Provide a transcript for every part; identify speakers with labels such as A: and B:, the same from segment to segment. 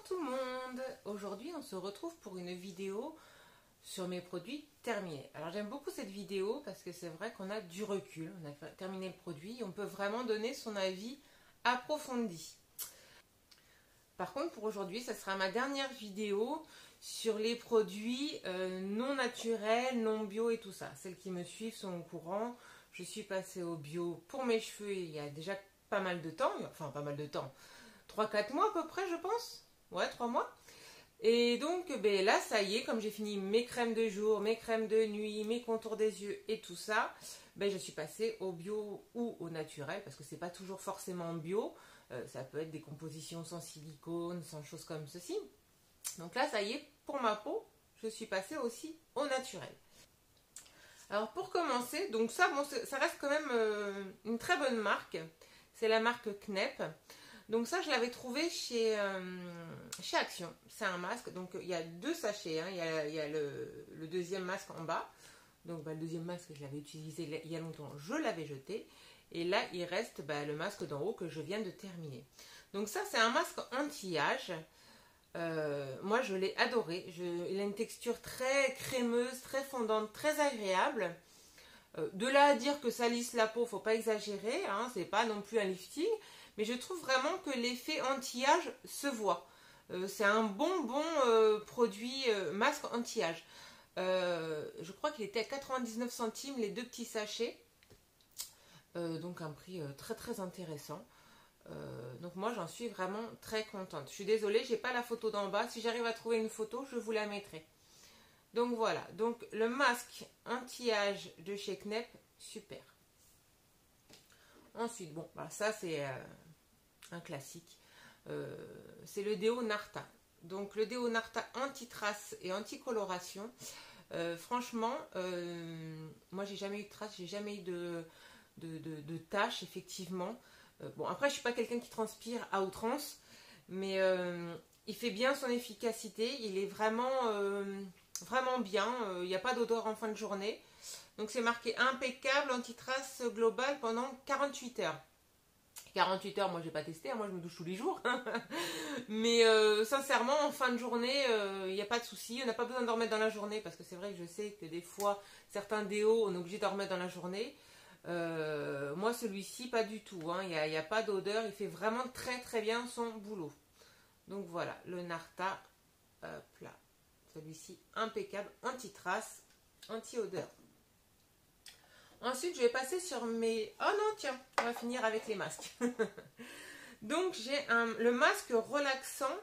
A: tout le monde. Aujourd'hui on se retrouve pour une vidéo sur mes produits terminés. Alors j'aime beaucoup cette vidéo parce que c'est vrai qu'on a du recul, on a terminé le produit et on peut vraiment donner son avis approfondi. Par contre pour aujourd'hui ça sera ma dernière vidéo sur les produits non naturels, non bio et tout ça. Celles qui me suivent sont au courant, je suis passée au bio pour mes cheveux il y a déjà pas mal de temps, enfin pas mal de temps, 3-4 mois à peu près je pense. Ouais, 3 mois. Et donc ben là ça y est, comme j'ai fini mes crèmes de jour, mes crèmes de nuit, mes contours des yeux et tout ça, ben je suis passée au bio ou au naturel parce que c'est pas toujours forcément bio. Ça peut être des compositions sans silicone, sans choses comme ceci. Donc là ça y est, pour ma peau, je suis passée aussi au naturel. Alors pour commencer, donc ça, bon, ça reste quand même une très bonne marque. C'est la marque Knep. Donc ça, je l'avais trouvé chez Action. C'est un masque. Donc il y a 2 sachets. Hein. Il y a le deuxième masque en bas. Donc le deuxième masque, je l'avais utilisé il y a longtemps. Je l'avais jeté. Et là, il reste le masque d'en haut que je viens de terminer. Donc ça, c'est un masque anti-âge. Moi, je l'ai adoré. Il a une texture très crémeuse, très fondante, très agréable. De là à dire que ça lisse la peau, faut pas exagérer. Hein. C'est pas non plus un lifting. Mais je trouve vraiment que l'effet anti-âge se voit. C'est un bon produit masque anti-âge. Je crois qu'il était à 99 centimes les 2 petits sachets. Donc un prix très intéressant. Donc moi j'en suis vraiment très contente. Je suis désolée, j'ai pas la photo d'en bas. Si j'arrive à trouver une photo, je vous la mettrai. Donc voilà. Donc le masque anti-âge de chez Knep, super. Ensuite, bon, ça c'est un classique. C'est le déo Narta. Donc le déo Narta anti-trace et anti-coloration. Franchement, moi j'ai jamais eu de traces, j'ai jamais eu de taches effectivement. Bon après je suis pas quelqu'un qui transpire à outrance, mais il fait bien son efficacité. Il est vraiment bien. Il n'y a pas d'odeur en fin de journée. Donc c'est marqué impeccable anti-trace globale pendant 48 heures. 48 heures, moi j'ai pas testé, hein, moi je me douche tous les jours. Mais sincèrement, en fin de journée, il n'y a pas de souci. On n'a pas besoin d'en remettre dans la journée parce que c'est vrai que je sais que des fois, certains déos, on est obligé d'en remettre dans la journée. Moi celui-ci, pas du tout. Hein. Il n'y a pas d'odeur, il fait vraiment très bien son boulot. Donc voilà, le Narta, hop là. Celui-ci, impeccable, anti-trace, anti-odeur. Ensuite, je vais passer sur mes... Oh non, tiens, on va finir avec les masques. Donc, j'ai le masque relaxant,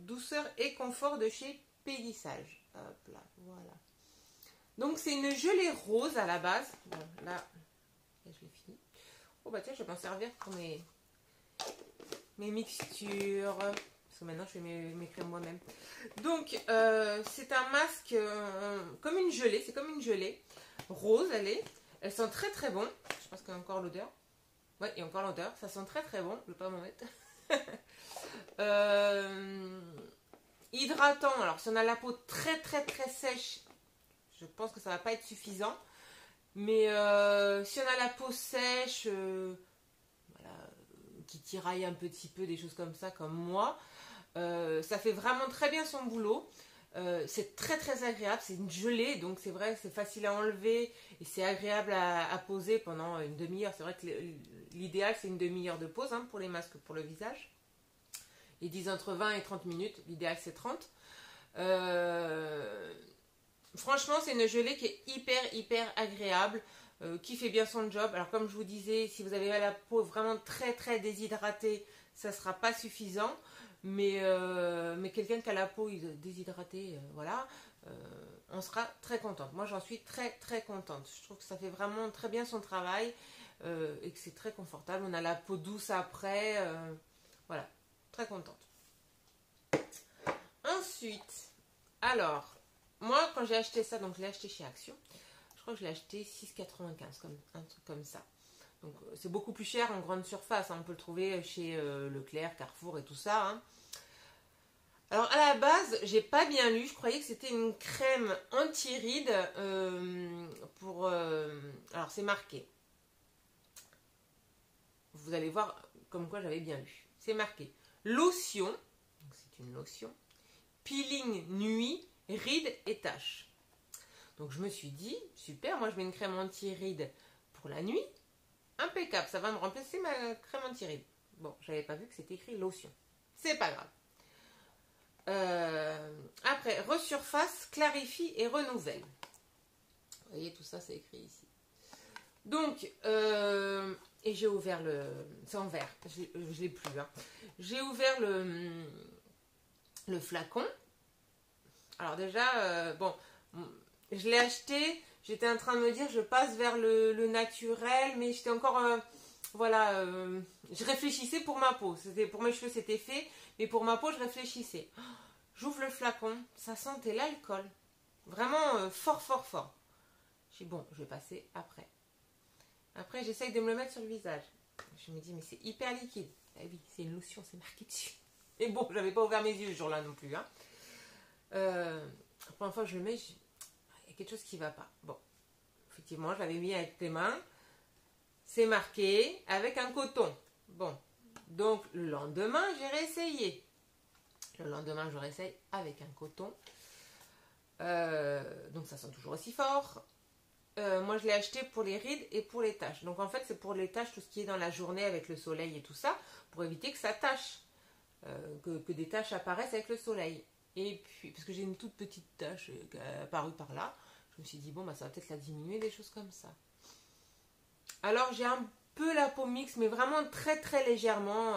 A: douceur et confort de chez Pélissage. Hop là, voilà. Donc, c'est une gelée rose à la base. Bon, là, je l'ai fini. Oh bah tiens, je vais m'en servir pour mes mixtures. Parce que maintenant, je fais mes crèmes moi-même. Donc, c'est un masque comme une gelée. C'est comme une gelée. Rose, elle sent très bon. Je pense qu'il y a encore l'odeur. Ouais, il y a encore l'odeur. Ça sent très bon. Je ne vais pas m'en mettre. Hydratant. Alors, si on a la peau très sèche, je pense que ça ne va pas être suffisant. Mais si on a la peau sèche, voilà, qui tiraille un petit peu, des choses comme ça, comme moi, ça fait vraiment très bien son boulot. C'est très agréable, c'est une gelée, donc c'est vrai que c'est facile à enlever et c'est agréable à poser pendant une demi-heure. C'est vrai que l'idéal c'est une demi-heure de pause hein, pour les masques pour le visage. Ils disent entre 20 et 30 minutes, l'idéal c'est 30. Franchement c'est une gelée qui est hyper agréable, qui fait bien son job. Alors comme je vous disais, si vous avez la peau vraiment très déshydratée, ça ne sera pas suffisant. Mais quelqu'un qui a la peau déshydratée, voilà, on sera très contente. Moi, j'en suis très contente. Je trouve que ça fait vraiment très bien son travail et que c'est très confortable. On a la peau douce après, voilà, très contente. Ensuite, alors, moi, quand j'ai acheté ça, donc je l'ai acheté chez Action, je crois que je l'ai acheté 6,95, comme un truc comme ça. Donc c'est beaucoup plus cher en grande surface, hein. On peut le trouver chez Leclerc, Carrefour et tout ça. Hein. Alors à la base, j'ai pas bien lu, je croyais que c'était une crème anti-rides pour... alors c'est marqué. Vous allez voir comme quoi j'avais bien lu. C'est marqué lotion, C'est une lotion. Peeling nuit, rides et taches. Donc je me suis dit, super, moi je mets une crème anti-rides pour la nuit. Impeccable, ça va me remplacer ma crème anti-rides. Bon, j'avais pas vu que c'était écrit lotion. C'est pas grave. Après, resurface, clarifie et renouvelle. Vous voyez, tout ça, c'est écrit ici. Donc, et j'ai ouvert le... C'est en verre, je l'ai plus. Hein. J'ai ouvert le flacon. Alors déjà, bon, je l'ai acheté. J'étais en train de me dire, je passe vers le naturel, mais j'étais encore... voilà, je réfléchissais pour ma peau. Pour mes cheveux, c'était fait, mais pour ma peau, je réfléchissais. J'ouvre le flacon, ça sentait l'alcool. Vraiment fort, fort, fort. Je dis, bon, je vais passer après. Après, j'essaye de me le mettre sur le visage. Je me dis, mais c'est hyper liquide. Ah oui, c'est une lotion, c'est marqué dessus. Et bon, je n'avais pas ouvert mes yeux ce jour-là non plus. Hein. La première fois que je le mets, il y a quelque chose qui ne va pas. Bon, effectivement, je l'avais mis avec les mains. C'est marqué avec un coton. Bon, donc le lendemain, j'ai réessayé. Le lendemain, je réessaye avec un coton. Donc ça sent toujours aussi fort. Moi, je l'ai acheté pour les rides et pour les taches. Donc en fait, c'est pour les taches, tout ce qui est dans la journée avec le soleil et tout ça, pour éviter que ça tache, que des taches apparaissent avec le soleil. Et puis, parce que j'ai une toute petite tache qui est apparue par là, je me suis dit, bon, bah, ça va peut-être la diminuer, des choses comme ça. Alors, j'ai un peu la peau mixte, mais vraiment très très légèrement.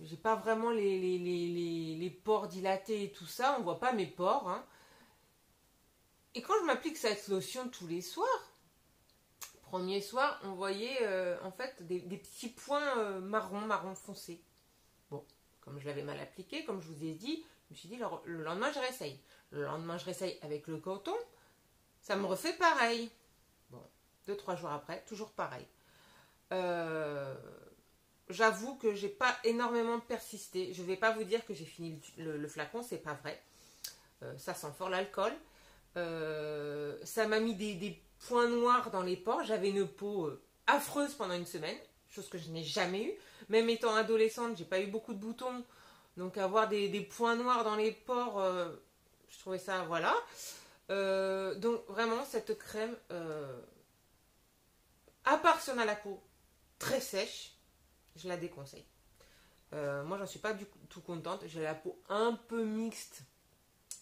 A: J'ai pas vraiment les pores dilatés et tout ça, on voit pas mes pores. Hein. Et quand je m'applique cette lotion tous les soirs, premier soir, on voyait en fait des petits points marron foncé. Bon, comme je l'avais mal appliqué, comme je vous ai dit, je me suis dit le lendemain je réessaye. Le lendemain je réessaye avec le coton, ça me refait pareil. Bon, 2-3 jours après, toujours pareil. J'avoue que j'ai pas énormément persisté. Je vais pas vous dire que j'ai fini le flacon, c'est pas vrai. Ça sent fort l'alcool. Ça m'a mis des points noirs dans les pores. J'avais une peau affreuse pendant une semaine, chose que je n'ai jamais eue. Même étant adolescente, j'ai pas eu beaucoup de boutons. Donc avoir des points noirs dans les pores, je trouvais ça, voilà. Donc vraiment, cette crème, à part si on a la peau très sèche, je la déconseille. Moi, j'en suis pas du tout contente. J'ai la peau un peu mixte.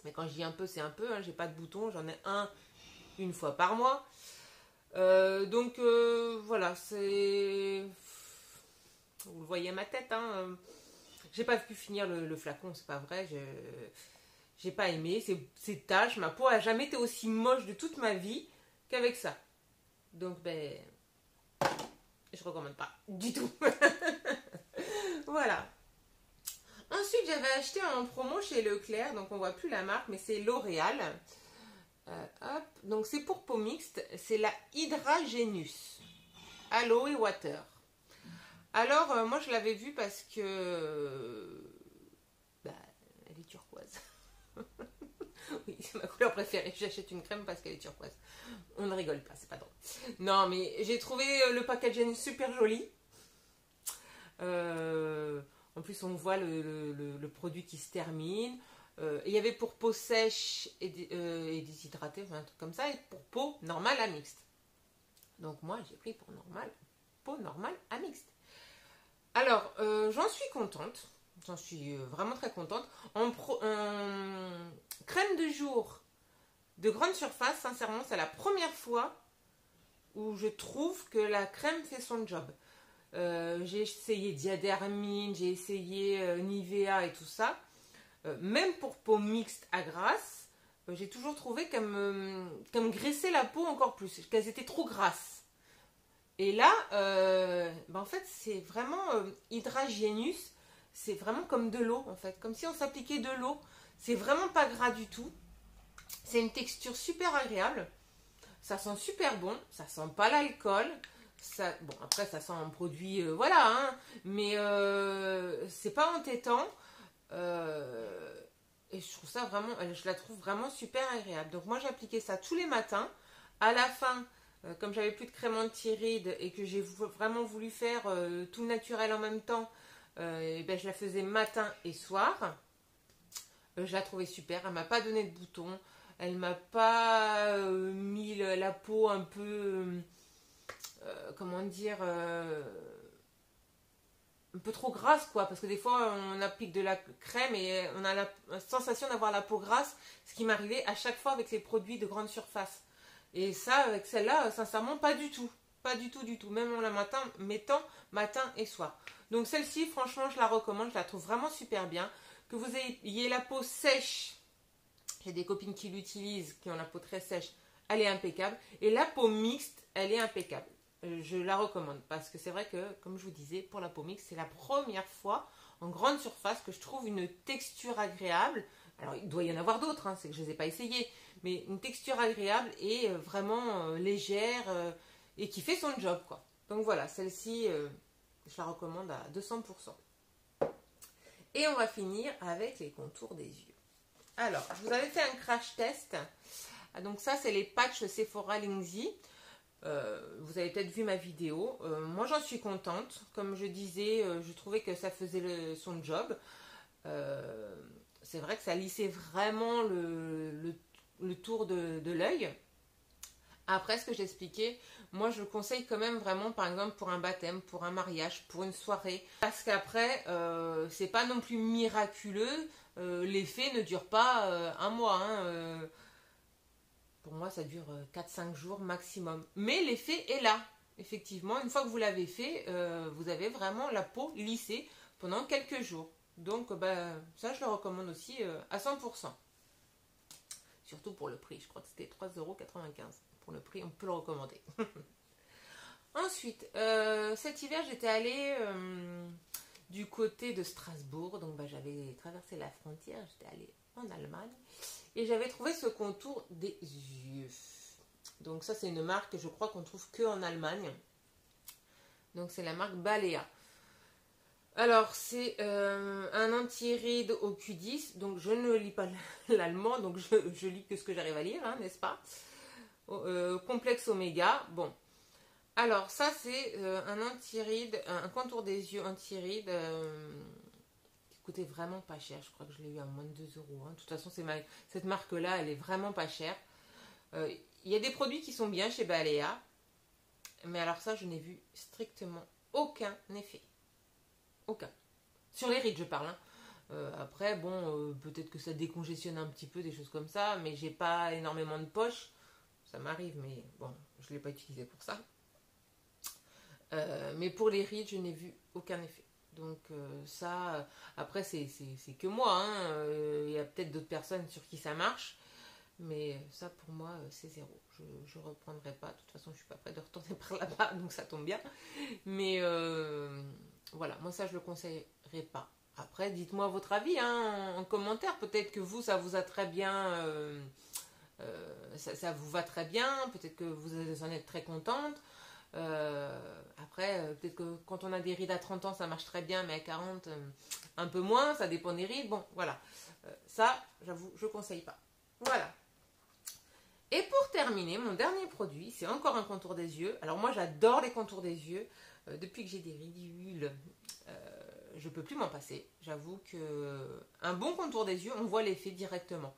A: Mais quand je dis un peu, c'est un peu. Hein. J'ai pas de boutons. J'en ai une fois par mois. Donc, voilà. C'est... Vous le voyez à ma tête. Hein. J'ai pas pu finir le flacon. C'est pas vrai. J'ai pas aimé. Ces taches. Ma peau a jamais été aussi moche de toute ma vie qu'avec ça. Donc, ben... je recommande pas du tout. Voilà. Ensuite, j'avais acheté en promo chez Leclerc, donc on voit plus la marque, mais c'est L'Oréal. Hop. Donc c'est pour peau mixte, c'est la Hydra Genius Aloe Water. Alors, moi je l'avais vue parce que bah, elle est turquoise. Oui, c'est ma couleur préférée. J'achète une crème parce qu'elle est turquoise. On ne rigole pas, c'est pas drôle. Non, mais j'ai trouvé le packaging super joli. En plus, on voit le produit qui se termine. Il y avait pour peau sèche et déshydratée, enfin, un truc comme ça, et pour peau normale à mixte. Donc moi, j'ai pris pour peau normale à mixte. Alors, j'en suis contente. J'en suis vraiment très contente. En crème de jour de grande surface, sincèrement, c'est la première fois où je trouve que la crème fait son job. J'ai essayé Diadermine, j'ai essayé Nivea et tout ça. Même pour peau mixte à grasse, j'ai toujours trouvé qu'elle me graissait la peau encore plus, qu'elles étaient trop grasses. Et là, en fait, c'est vraiment Hydra Genius, c'est vraiment comme de l'eau en fait, comme si on s'appliquait de l'eau. C'est vraiment pas gras du tout. C'est une texture super agréable. Ça sent super bon, ça sent pas l'alcool. Ça, bon, après, ça sent un produit, voilà, hein, mais c'est pas entêtant. Et je trouve ça vraiment, je la trouve vraiment super agréable. Donc, moi, j'ai appliqué ça tous les matins. À la fin, comme j'avais plus de crème anti-rides et que j'ai vraiment voulu faire tout naturel en même temps, ben, je la faisais matin et soir. Je la trouvais super, elle m'a pas donné de boutons, elle m'a pas mis la peau un peu, comment dire, un peu trop grasse quoi, parce que des fois on applique de la crème et on a la sensation d'avoir la peau grasse, ce qui m'arrivait à chaque fois avec les produits de grande surface. Et ça, avec celle-là, sincèrement, pas du tout. Pas du tout, du tout. Même en la mettant matin et soir. Donc celle-ci, franchement, je la recommande. Je la trouve vraiment super bien. Que vous ayez la peau sèche. J'ai des copines qui l'utilisent, qui ont la peau très sèche. Elle est impeccable. Et la peau mixte, elle est impeccable. Je la recommande. Parce que c'est vrai que, comme je vous disais, pour la peau mixte, c'est la première fois en grande surface que je trouve une texture agréable. Alors, il doit y en avoir d'autres, hein, c'est que je ne les ai pas essayées. Mais une texture agréable et vraiment légère et qui fait son job, quoi. Donc voilà, celle-ci, je la recommande à 200%. Et on va finir avec les contours des yeux. Alors, je vous avais fait un crash test. Donc ça, c'est les patchs Sephora Lindsay. Vous avez peut-être vu ma vidéo. Moi, j'en suis contente. Comme je disais, je trouvais que ça faisait son job. C'est vrai que ça lissait vraiment le tour de l'œil. Après, ce que j'expliquais, moi je conseille quand même vraiment, par exemple, pour un baptême, pour un mariage, pour une soirée. Parce qu'après, c'est pas non plus miraculeux. L'effet ne dure pas un mois. Hein, pour moi, ça dure 4-5 jours maximum. Mais l'effet est là. Effectivement, une fois que vous l'avez fait, vous avez vraiment la peau lissée pendant quelques jours. Donc, ça, je le recommande aussi à 100%. Surtout pour le prix. Je crois que c'était 3,95 €. Pour le prix, on peut le recommander. Ensuite, cet hiver, j'étais allée du côté de Strasbourg. Donc, j'avais traversé la frontière. J'étais allée en Allemagne. Et j'avais trouvé ce contour des yeux. Donc, ça, c'est une marque, je crois qu'on trouve que en Allemagne. Donc, c'est la marque Balea. Alors, c'est un anti-ride au Q10. Donc, je ne lis pas l'allemand. Donc, je lis que ce que j'arrive à lire, hein, n'est-ce pas? Complexe Oméga. Bon. Alors, ça, c'est un anti-ride, un contour des yeux anti-ride qui coûtait vraiment pas cher. Je crois que je l'ai eu à moins de 2 €. Hein. De toute façon, cette marque-là, elle est vraiment pas chère. Il y a des produits qui sont bien chez Balea. Mais alors ça, je n'ai vu strictement aucun effet. Aucun. Sur les rides, je parle. Hein. Après, bon, peut-être que ça décongestionne un petit peu, des choses comme ça, mais j'ai pas énormément de poches. Ça m'arrive, mais bon, je ne l'ai pas utilisé pour ça. Mais pour les rides, je n'ai vu aucun effet. Donc ça, après, c'est que moi. Hein. Il y a peut-être d'autres personnes sur qui ça marche. Mais ça, pour moi, c'est zéro. Je ne reprendrai pas. De toute façon, je ne suis pas prête de retourner par là-bas, donc ça tombe bien. Mais voilà, moi ça, je ne le conseillerais pas. Après, dites-moi votre avis hein, en commentaire. Peut-être que vous, ça vous a très bien... ça vous va très bien. Peut-être que vous en êtes très contente. Après, peut-être que quand on a des rides à 30 ans, ça marche très bien, mais à 40, un peu moins. Ça dépend des rides. Bon, voilà. Ça, j'avoue, je ne conseille pas. Voilà. Et pour terminer, mon dernier produit, c'est encore un contour des yeux. Alors moi, j'adore les contours des yeux. Depuis que j'ai des ridules, je ne peux plus m'en passer. J'avoue qu'un bon contour des yeux, on voit l'effet directement.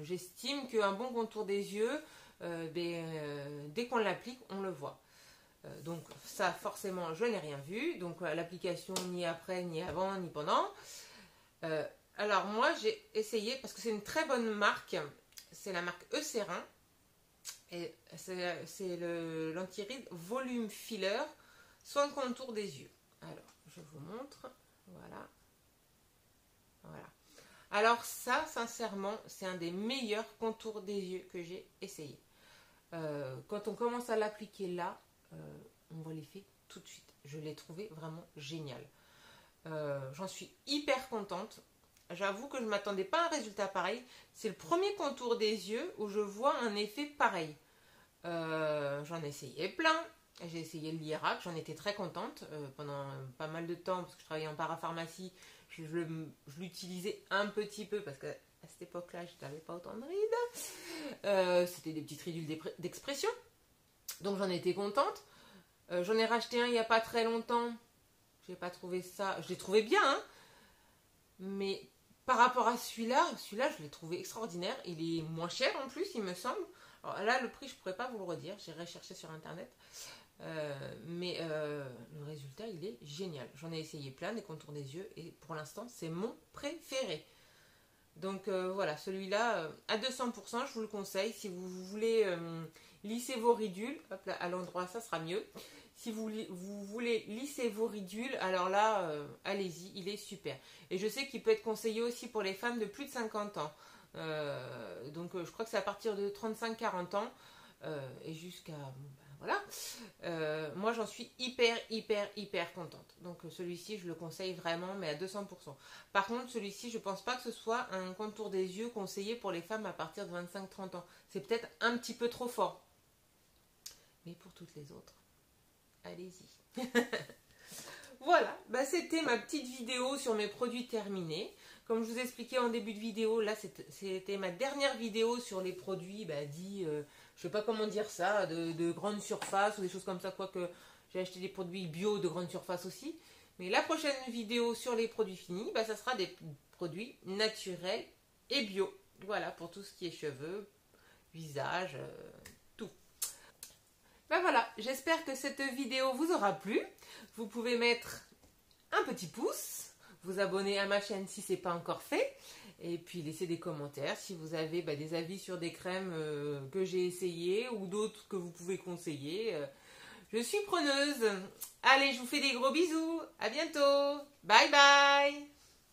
A: J'estime qu'un bon contour des yeux, dès qu'on l'applique, on le voit. Donc ça, forcément, je n'ai rien vu. Donc l'application, ni après, ni avant, ni pendant. Alors moi, j'ai essayé, parce que c'est une très bonne marque. C'est la marque Eucerin. Et c'est l'anti-ride Volume Filler soin contour des yeux. Alors, je vous montre. Voilà. Voilà. Alors ça, sincèrement, c'est un des meilleurs contours des yeux que j'ai essayé. Quand on commence à l'appliquer là, on voit l'effet tout de suite. Je l'ai trouvé vraiment génial. J'en suis hyper contente. J'avoue que je ne m'attendais pas à un résultat pareil. C'est le premier contour des yeux où je vois un effet pareil. J'en ai essayé plein. J'ai essayé le Lierac, j'en étais très contente pendant pas mal de temps parce que je travaillais en parapharmacie. Je l'utilisais un petit peu parce qu'à cette époque-là, je n'avais pas autant de rides. C'était des petites ridules d'expression. Donc j'en étais contente. J'en ai racheté un il n'y a pas très longtemps. j'ai pas trouvé ça, je l'ai trouvé bien, hein, mais par rapport à celui-là, je l'ai trouvé extraordinaire. Il est moins cher en plus, il me semble. Alors là, le prix, je pourrais pas vous le redire, j'irai chercher sur internet. Mais le résultat, il est génial. J'en ai essayé plein, des contours des yeux, et pour l'instant, c'est mon préféré. Donc voilà, celui-là, à 200%, je vous le conseille. Si vous voulez lisser vos ridules, hop là, à l'endroit, ça sera mieux. Si vous voulez lisser vos ridules, alors là, allez-y, il est super. Et je sais qu'il peut être conseillé aussi pour les femmes de plus de 50 ans. Donc je crois que c'est à partir de 35-40 ans et jusqu'à... voilà. Moi, j'en suis hyper contente. Donc, celui-ci, je le conseille vraiment, mais à 200%. Par contre, celui-ci, je pense pas que ce soit un contour des yeux conseillé pour les femmes à partir de 25-30 ans. C'est peut-être un petit peu trop fort. Mais pour toutes les autres, allez-y. Voilà, bah, c'était ma petite vidéo sur mes produits terminés. Comme je vous expliquais en début de vidéo, là, c'était ma dernière vidéo sur les produits dits... je sais pas comment dire ça, de grande surface ou des choses comme ça, quoique j'ai acheté des produits bio de grande surface aussi. Mais la prochaine vidéo sur les produits finis, ça sera des produits naturels et bio. Voilà, pour tout ce qui est cheveux, visage, tout. Voilà, j'espère que cette vidéo vous aura plu. Vous pouvez mettre un petit pouce, vous abonner à ma chaîne si ce n'est pas encore fait. Et puis laissez des commentaires si vous avez des avis sur des crèmes que j'ai essayées ou d'autres que vous pouvez conseiller. Je suis preneuse. Allez, je vous fais des gros bisous. À bientôt. Bye bye.